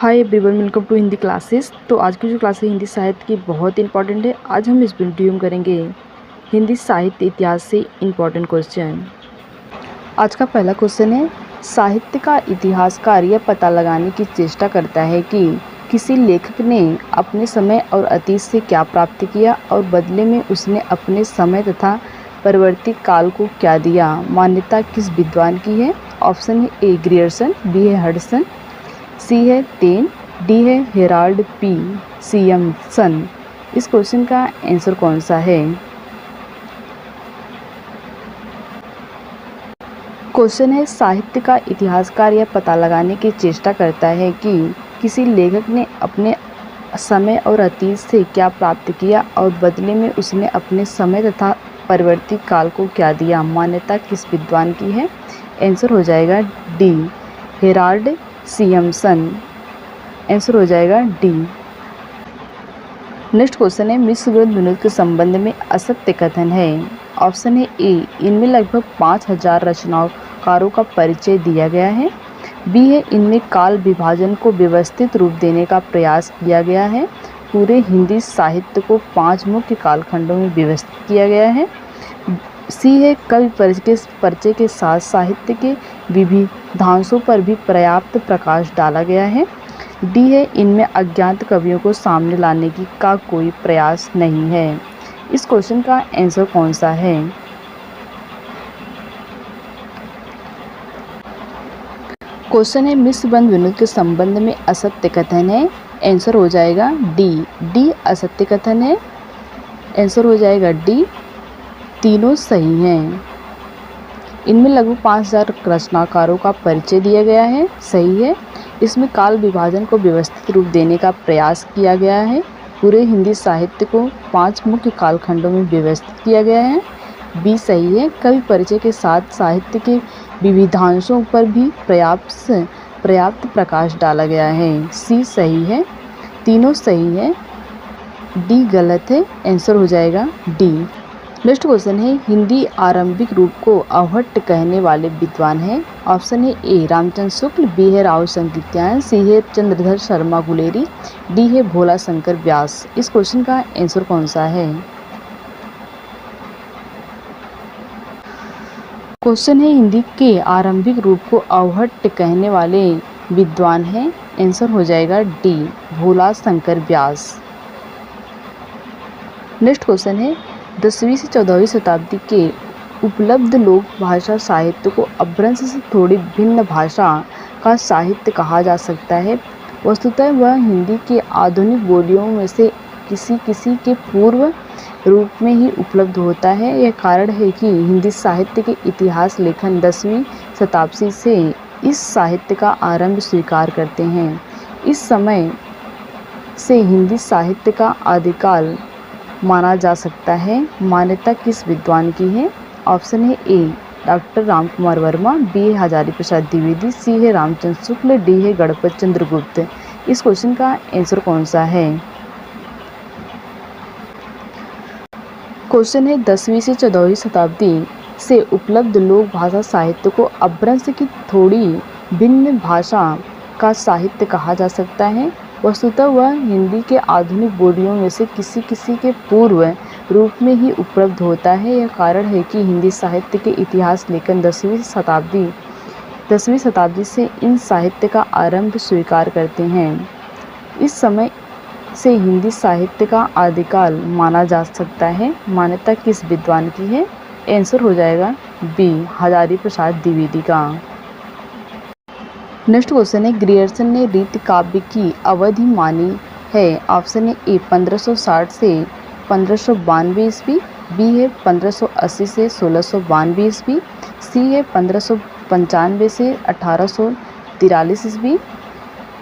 Hi everyone, welcome to Hindi classes. तो आज की जो क्लास है हिंदी साहित्य की बहुत इंपॉर्टेंट है। आज हम इस वीडियो में करेंगे हिंदी साहित्य इतिहास से इंपॉर्टेंट क्वेश्चन। आज का पहला क्वेश्चन है, साहित्य का इतिहासकार यह पता लगाने की चेष्टा करता है कि किसी लेखक ने अपने समय और अतीत से क्या प्राप्त किया और बदले में उसने अपने समय तथा परिवर्ती काल को क्या दिया। मान्यता किस विद्वान की है। ऑप्शन है ए ग्रियर्सन, बी है हडसन, सी है टेन, डी है हेराल्ड पी सियमसन। इस क्वेश्चन का आंसर कौन सा है। क्वेश्चन है, साहित्य का इतिहासकार यह पता लगाने की चेष्टा करता है कि किसी लेखक ने अपने समय और अतीत से क्या प्राप्त किया और बदले में उसने अपने समय तथा परिवर्ती काल को क्या दिया। मान्यता किस विद्वान की है। आंसर हो जाएगा डी हेराल्ड सियमसन। आंसर हो जाएगा डी। नेक्स्ट क्वेश्चन है, मिश्र ग्रंथ विनोद के संबंध में असत्य कथन है। ऑप्शन है ए, इनमें लगभग 5000 रचनाकारों का परिचय दिया गया है। बी है, इनमें काल विभाजन को व्यवस्थित रूप देने का प्रयास किया गया है। पूरे हिंदी साहित्य को 5 मुख्य कालखंडों में व्यवस्थित किया गया है। सी है, कवि परिचय के साथ साहित्य के विविधांशों पर भी पर्याप्त प्रकाश डाला गया है। डी है, इनमें अज्ञात कवियों को सामने लाने का कोई प्रयास नहीं है। इस क्वेश्चन का आंसर कौन सा है। क्वेश्चन है, मिश्र ग्रंथ विनोद के संबंध में असत्य कथन है। आंसर हो जाएगा डी असत्य कथन है। आंसर हो जाएगा डी। तीनों सही हैं। इनमें लगभग 5000 रचनाकारों का परिचय दिया गया है, सही है। इसमें काल विभाजन को व्यवस्थित रूप देने का प्रयास किया गया है। पूरे हिंदी साहित्य को 5 मुख्य कालखंडों में व्यवस्थित किया गया है, बी सही है। कवि परिचय के साथ साहित्य के विविधांशों पर भी पर्याप्त प्रकाश डाला गया है, सी सही है। तीनों सही है, डी गलत है। आंसर हो जाएगा डी। नेक्स्ट क्वेश्चन है, हिंदी आरंभिक रूप को अवहट्ट कहने वाले विद्वान हैं। ऑप्शन है ए रामचंद्र शुक्ल, बी है राहुल संकीर्त्यायन, सी है चंद्रधर शर्मा गुलेरी, डी है भोला शंकर व्यास। इस क्वेश्चन का आंसर कौन सा है। क्वेश्चन है, हिंदी के आरंभिक रूप को अवहट्ट कहने वाले विद्वान हैं। आंसर हो जाएगा डी भोला शंकर व्यास। नेक्स्ट क्वेश्चन है, 10वीं से 14वीं शताब्दी के उपलब्ध लोक भाषा साहित्य को अपभ्रंश से थोड़ी भिन्न भाषा का साहित्य कहा जा सकता है। वस्तुतः वह हिंदी के आधुनिक बोलियों में से किसी के पूर्व रूप में ही उपलब्ध होता है। यह कारण है कि हिंदी साहित्य के इतिहास लेखन 10वीं शताब्दी से इस साहित्य का आरंभ स्वीकार करते हैं। इस समय से हिंदी साहित्य का आदिकाल माना जा सकता है। मान्यता किस विद्वान की है। ऑप्शन है ए डॉक्टर रामकुमार वर्मा, बी है हजारी प्रसाद द्विवेदी, सी है रामचंद्र शुक्ल, डी है गणपत चंद्र गुप्त। इस क्वेश्चन का आंसर कौन सा है। क्वेश्चन है, 10वीं से 14वीं शताब्दी से उपलब्ध लोक भाषा साहित्य को अपभ्रंश की थोड़ी भिन्न भाषा का साहित्य कहा जा सकता है। वस्तुतः वह हिंदी के आधुनिक बोलियों में से किसी के पूर्व रूप में ही उपलब्ध होता है। यह कारण है कि हिंदी साहित्य के इतिहास लेखन 10वीं शताब्दी से इन साहित्य का आरंभ स्वीकार करते हैं। इस समय से हिंदी साहित्य का आदिकाल माना जा सकता है। मान्यता किस विद्वान की है। आंसर हो जाएगा बी हजारी प्रसाद द्विवेदी का। नेक्स्ट क्वेश्चन है, ग्रियर्सन ने रीति काव्य की अवधि मानी है। ऑप्शन है ए 1560 से 1592 ईस्वी, बी है 1580 से 1692 ईस्वी, सी है 1595 से 1843 ईस्वी,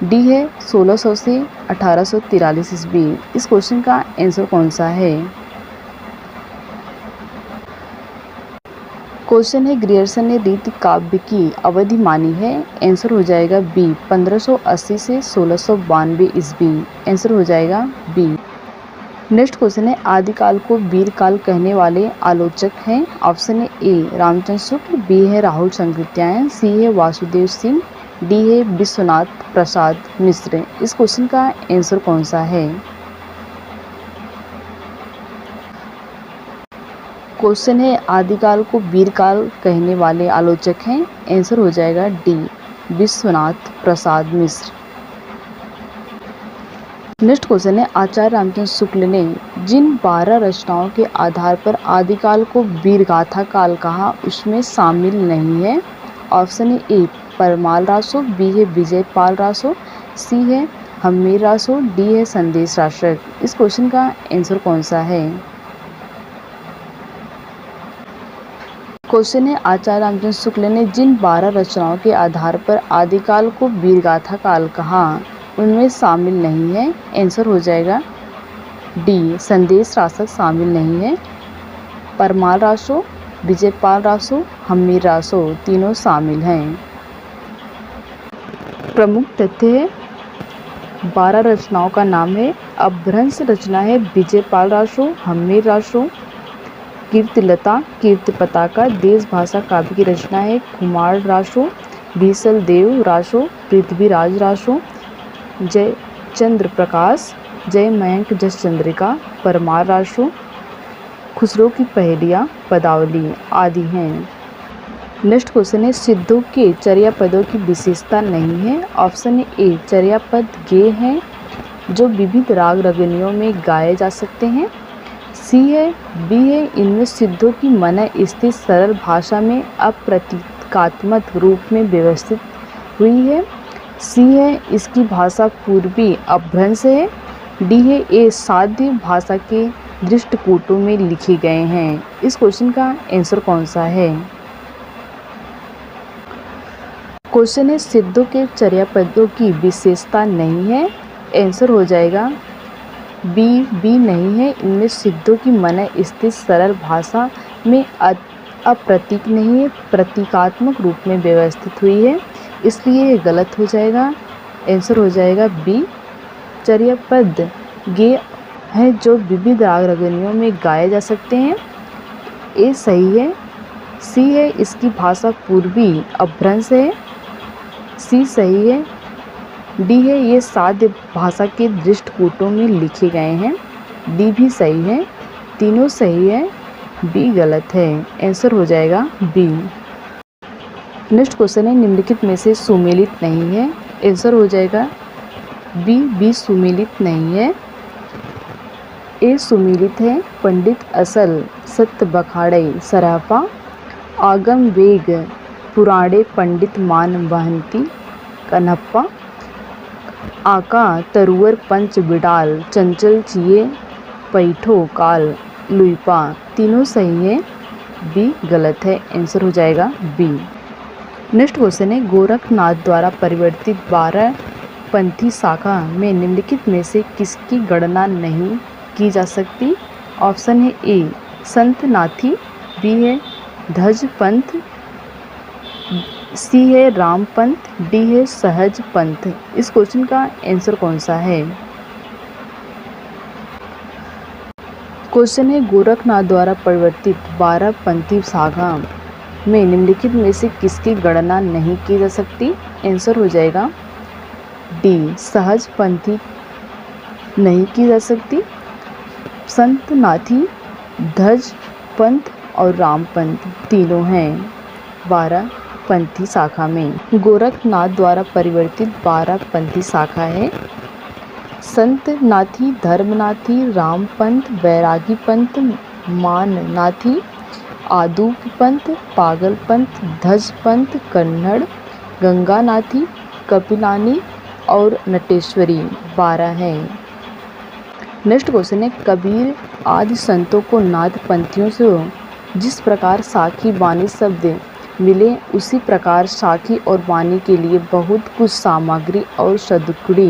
डी है 1600 से 1843 ईस्वी। इस क्वेश्चन का आंसर कौन सा है। क्वेश्चन है, ग्रियर्सन ने रीति काव्य की अवधि मानी है। आंसर हो जाएगा बी 1580 से 1692 ईस्वी। आंसर हो जाएगा बी। नेक्स्ट क्वेश्चन है, आदिकाल को वीरकाल कहने वाले आलोचक हैं। ऑप्शन है ए रामचंद्र शुक्ल, बी है राहुल संकीर्त्यायन, सी है वासुदेव सिंह, डी है विश्वनाथ प्रसाद मिश्र। इस क्वेश्चन का आंसर कौन सा है? क्वेश्चन है आदिकाल को वीरकाल कहने वाले आलोचक हैं। आंसर हो जाएगा D Vishwanath Prasad Mishra. Next question है आचार्य रामचंद्र शुक्ल ने जिन 12 रचनाओं के आधार पर आदिकाल को वीरगाथा काल कहा उसमें शामिल नहीं है। ऑप्शन है ए परमाल रासो, बी है विजयपाल रासो, सी है हम्मीर रासो, डी है संदेश रासक। इस क्वेश्चन का आंसर कौन सा है? क्वेश्चन है आचार्य रामचंद्र शुक्ल ने जिन 12 रचनाओं के आधार पर आदिकाल को वीरगाथा काल कहा उनमें शामिल नहीं है। आंसर हो जाएगा डी संदेश रासक शामिल नहीं है। परमाल रासो, विजयपाल रासो, हम्मीर रासो तीनों शामिल हैं। प्रमुख तथ्य है 12 रचनाओं का नाम है अपभ्रंश रचना है विजयपाल रासो, हम्मीर रासो, कीर्तिलता, कीर्ति पताका, देश भाषा काव्य की रचना है कुमार रासो, बीसल देव रासो, पृथ्वीराज रासो, जय चंद्र प्रकाश, जय मयंक जस चंद्रिका, परमार रासो, खुसरो की पहेलियाँ, पदावली आदि हैं। नेक्स्ट क्वेश्चन है सिद्धों के चर्या पदों की विशेषता नहीं है। ऑप्शन है ए चर्या पद गे हैं जो विविध राग रगनियों में गाए जा सकते हैं, सी है बी है इनमें सिद्धों की मन स्थित सरल भाषा में अप्रतीकात्मक रूप में व्यवस्थित हुई है, सी है इसकी भाषा पूर्वी अपभ्रंश है, डी है ए साध्य भाषा के दृष्टकूटों में लिखे गए हैं। इस क्वेश्चन का आंसर कौन सा है? क्वेश्चन है सिद्धों के चर्या पदों की विशेषता नहीं है। आंसर हो जाएगा बी नहीं है इनमें सिद्धों की मन स्थित सरल भाषा में अप्रतीक नहीं है, प्रतीकात्मक रूप में व्यवस्थित हुई है, इसलिए ये गलत हो जाएगा। आंसर हो जाएगा बी चर्या पद गे हैं जो विविध राग रगनियों में गाए जा सकते हैं, ए सही है, सी है इसकी भाषा पूर्वी अपभ्रंश है, सी सही है, डी है ये साध्य भाषा के दृष्टकूटों में लिखे गए हैं, डी भी सही है, तीनों सही है, बी गलत है। आंसर हो जाएगा बी। नेक्स्ट क्वेश्चन है निम्नलिखित में से सुमेलित नहीं है। आंसर हो जाएगा बी सुमेलित नहीं है। ए सुमेलित है पंडित असल सत्य बखाड़े सराफा, आगम वेग पुराणे पंडित मान बहंती कन्हप्पा, आका तरुवर पंच बिडाल चंचल चिये पैठो काल लुइपा तीनों सही है, बी गलत है। आंसर हो जाएगा बी। नेक्स्ट क्वेश्चन है गोरखनाथ द्वारा परिवर्तित 12 पंथी शाखा में निम्नलिखित में से किसकी गणना नहीं की जा सकती। ऑप्शन है ए संत नाथी, बी है धज पंथ, सी है राम पंथ, डी है सहज पंथ। इस क्वेश्चन का आंसर कौन सा है? क्वेश्चन है गोरखनाथ द्वारा परिवर्तित 12 पंथी शाखा में निम्नलिखित में से किसकी गणना नहीं की जा सकती। आंसर हो जाएगा डी सहज पंथी नहीं की जा सकती। संत नाथी, धज पंथ और राम पंथ तीनों हैं 12 पंथी शाखा में। गोरखनाथ द्वारा परिवर्तित 12 पंथी शाखा है संत नाथी, धर्मनाथी, राम पंथ, बैरागी पंथ, मान नाथी, आदूप पंथ, पागल पंथ, धज पंथ, कन्नड़, गंगा नाथी, कपिलानी और नटेश्वरी 12 हैं। नेक्स्ट क्वेश्चन है कबीर आदि संतों को नाथ पंथियों से जिस प्रकार साखी बानी शब्द मिले उसी प्रकार साखी और बानी के लिए बहुत कुछ सामग्री और सदुक्कड़ी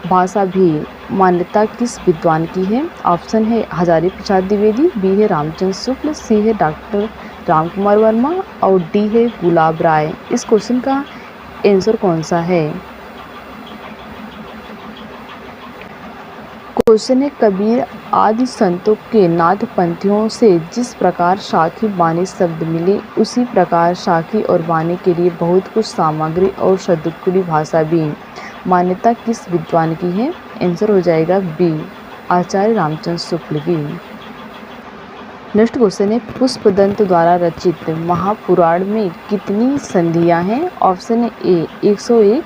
भाषा भी मान्यता किस विद्वान की है। ऑप्शन है हजारी प्रसाद द्विवेदी, बी है रामचंद्र शुक्ल, सी है डॉक्टर राम कुमार वर्मा और डी है गुलाब राय। इस क्वेश्चन का आंसर कौन सा है? क्वेश्चन है कबीर आदि संतों के नाथ पंथियों से जिस प्रकार शाखी बानी शब्द मिले उसी प्रकार शाखी और बानी के लिए बहुत कुछ सामग्री और सदुक्कुली भाषा भी मान्यता किस विद्वान की है? आंसर हो जाएगा बी, आचार्य रामचंद्र शुक्ल की। नेक्स्ट क्वेश्चन है पुष्पदंत द्वारा रचित महापुराण में कितनी संधियां हैं? ऑप्शन है ए 101,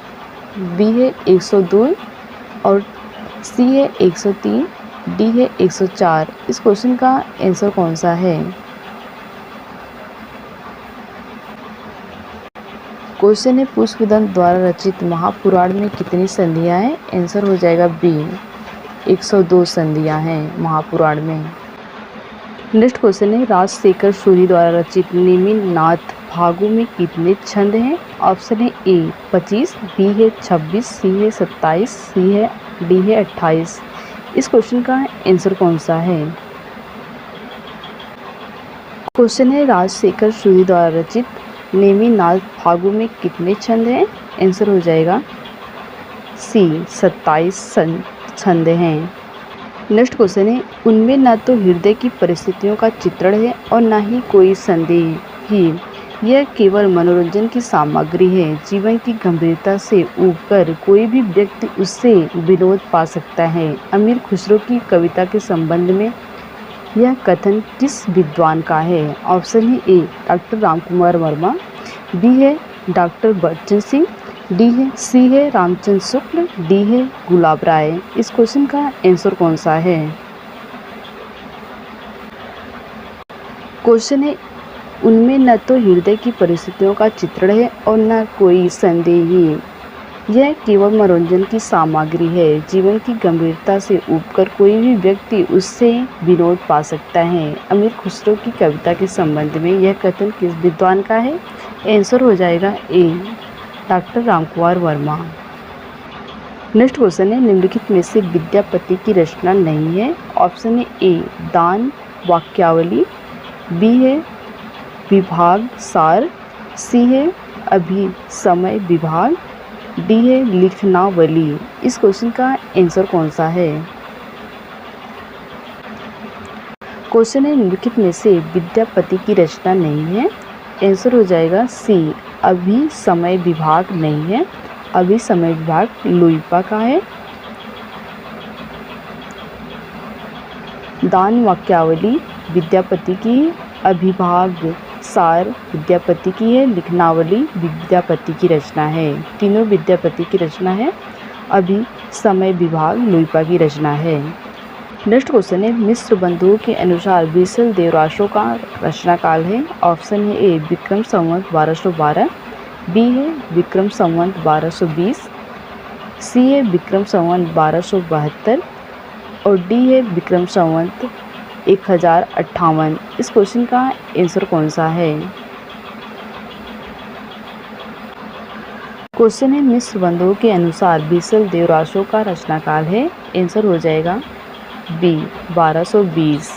बी है 102 और सी है 103, डी है 104। इस क्वेश्चन का आंसर कौन सा है? क्वेश्चन है पुष्पदंत द्वारा रचित महापुराण में कितनी संधियां हैं? आंसर हो जाएगा बी, 102 संधियां हैं महापुराण में। नेक्स्ट क्वेश्चन है राजशेखर सूरि द्वारा रचित नेमिनाथ फागु में कितने छंद हैं? ऑप्शन है ए 25, बी है 26, सी है 27, डी है 28। इस क्वेश्चन का आंसर कौन सा है? क्वेश्चन है राजशेखर सूरि द्वारा रचित नेमिनाथ फागु में कितने छंद हैं? आंसर हो जाएगा सी, 27 छंद हैं। नेक्स्ट क्वेश्चन है उनमें न तो हृदय की परिस्थितियों का चित्रण है और न ही कोई संदेह ही, यह केवल मनोरंजन की सामग्री है। जीवन की गंभीरता से ऊपर कोई भी व्यक्ति उससे विनोद पा सकता है। अमीर खुसरो की कविता के संबंध में यह कथन किस विद्वान का है? ऑप्शन है ए डॉक्टर रामकुमार वर्मा, बी है डॉक्टर बच्चन सिंह, सी है रामचंद्र शुक्ल, डी है गुलाब राय। इस क्वेश्चन का आंसर कौन सा है? क्वेश्चन है उनमें न तो हृदय की परिस्थितियों का चित्रण है और न कोई संदेह ही, यह केवल मनोरंजन की सामग्री है। जीवन की गंभीरता से ऊपर कोई भी व्यक्ति उससे विनोद पा सकता है। अमीर खुसरो की कविता के संबंध में यह कथन किस विद्वान का है? आंसर हो जाएगा A doctor Ramkumar Verma. Next question है निम्नलिखित में से विद्यापति की रचना नहीं है। ऑप्शन है ए दान वाक्यावली, बी है विभाग सार, सी है अभिसमय विभाग, डी है लिखनावली। इस क्वेश्चन का आंसर कौन सा है? क्वेश्चन है निम्नलिखित में से विद्यापति की रचना नहीं है। आंसर हो जाएगा सी अभिसमय विभाग नहीं है। अभिसमय विभाग लुइपा का है। दान वाक्यावली विद्यापति की, अभिभाग सार विद्यापति की है, लिखनावली विद्यापति की रचना है। तीनों विद्यापति की रचना है। अभिसमय विभाग लुइपा की रचना है। नेक्स्ट क्वेश्चन है मिश्र बंधुओं के अनुसार बीसल देवरासों का रचना काल है। ऑप्शन है ए विक्रम संवत 1212, बी है विक्रम संवत 1220, सी है विक्रम संवत 1272 और डी है विक्रम संवत 1058। इस क्वेश्चन का आंसर कौन सा है? क्वेश्चन है मिश्र बंधुओं के अनुसार बीसल देवरासों का रचना काल है। आंसर हो जाएगा बी 1220।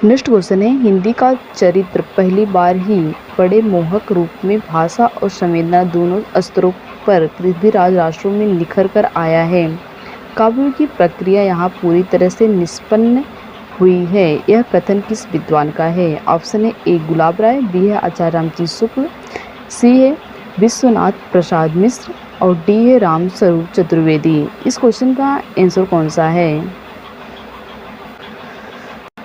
नेक्स्ट क्वेश्चन है हिंदी का चरित्र पहली बार ही बड़े मोहक रूप में भाषा और संवेदना दोनों स्तरों पर पृथ्वीराज राष्ट्रों में निखर कर आया है। काव्य की प्रक्रिया यहाँ पूरी तरह से निष्पन्न हुई है। यह कथन किस विद्वान का है? ऑप्शन है ए गुलाब राय, बी है आचार्य रामचंद्र शुक्ल, सी है विश्वनाथ प्रसाद मिश्र और डी है राम स्वरूप चतुर्वेदी। इस क्वेश्चन का आंसर कौन सा है?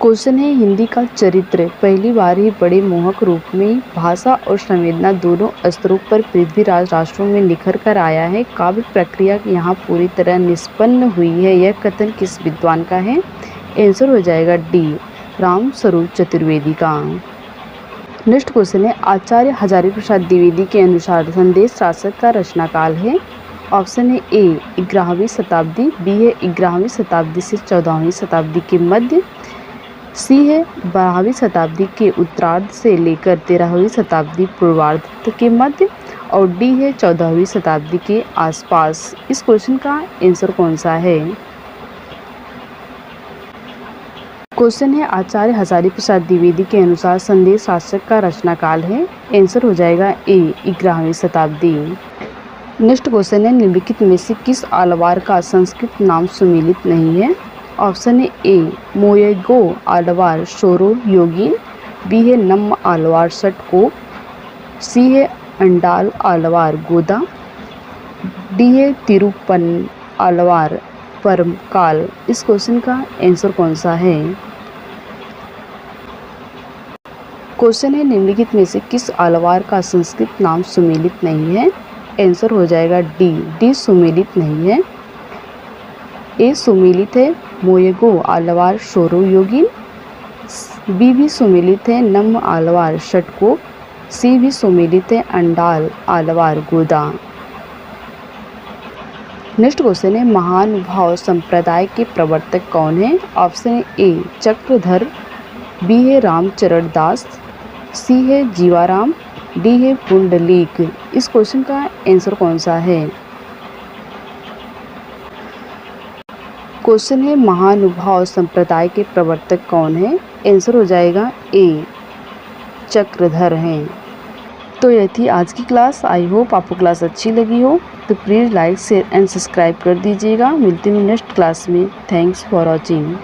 क्वेश्चन है हिंदी का चरित्र पहली बार ही बड़े मोहक रूप में भाषा और संवेदना दोनों स्तरों पर पृथ्वीराज राष्ट्रों में निखर कर आया है। काव्य प्रक्रिया यहाँ पूरी तरह निष्पन्न हुई है। यह कथन किस विद्वान का है? आंसर हो जाएगा डी राम स्वरूप चतुर्वेदी का। नेक्स्ट क्वेश्चन है आचार्य हजारी प्रसाद द्विवेदी के अनुसार संदेश शासक का रचना काल है। ऑप्शन है ए 11वीं शताब्दी, बी है 11वीं शताब्दी से 14वीं शताब्दी के मध्य, सी है 12वीं शताब्दी के उत्तरार्ध से लेकर 13वीं शताब्दी पूर्वार्ध के मध्य और डी है 14वीं शताब्दी के आसपास। इस क्वेश्चन का आंसर कौन सा है? क्वेश्चन है आचार्य हजारी प्रसाद द्विवेदी के अनुसार संदेश शासक का रचना काल है। आंसर हो जाएगा ए 11वीं शताब्दी। नेक्स्ट क्वेश्चन है निम्नलिखित में से किस आलवार का संस्कृत नाम सुमेलित नहीं है? ऑप्शन ए मोयगो आलवार शोरो योगिन, बी है नम आलवार सटको, सी है अंडाल आलवार गोदा, डी है तिरुपन आलवार परमकाल। इस क्वेश्चन का आंसर कौन सा है? क्वेश्चन है निम्नलिखित में से किस आलवार का संस्कृत नाम सुमेलित नहीं है? आंसर हो जाएगा डी सुमेलित नहीं है। ए सुमेलित है मोयगो आलवार शोरो योगिन, बी भी सुमेलित है नम आलवार षटको, सी भी सुमेलित है अंडाल आलवार गोदा। नेक्स्ट क्वेश्चन है महानुभाव संप्रदाय के प्रवर्तक कौन है? ऑप्शन ए चक्रधर, बी है रामचरण दास, सी है जीवाराम, डी है पुंडलीक। इस क्वेश्चन का आंसर कौन सा है? क्वेश्चन है महानुभाव संप्रदाय के प्रवर्तक कौन है? आंसर हो जाएगा ए चक्रधर हैं। तो यह थी आज की क्लास। आई होप आपको क्लास अच्छी लगी हो, तो please like share and subscribe कर दीजिएगा। मिलती हूँ नेक्स्ट क्लास में। Thanks for watching.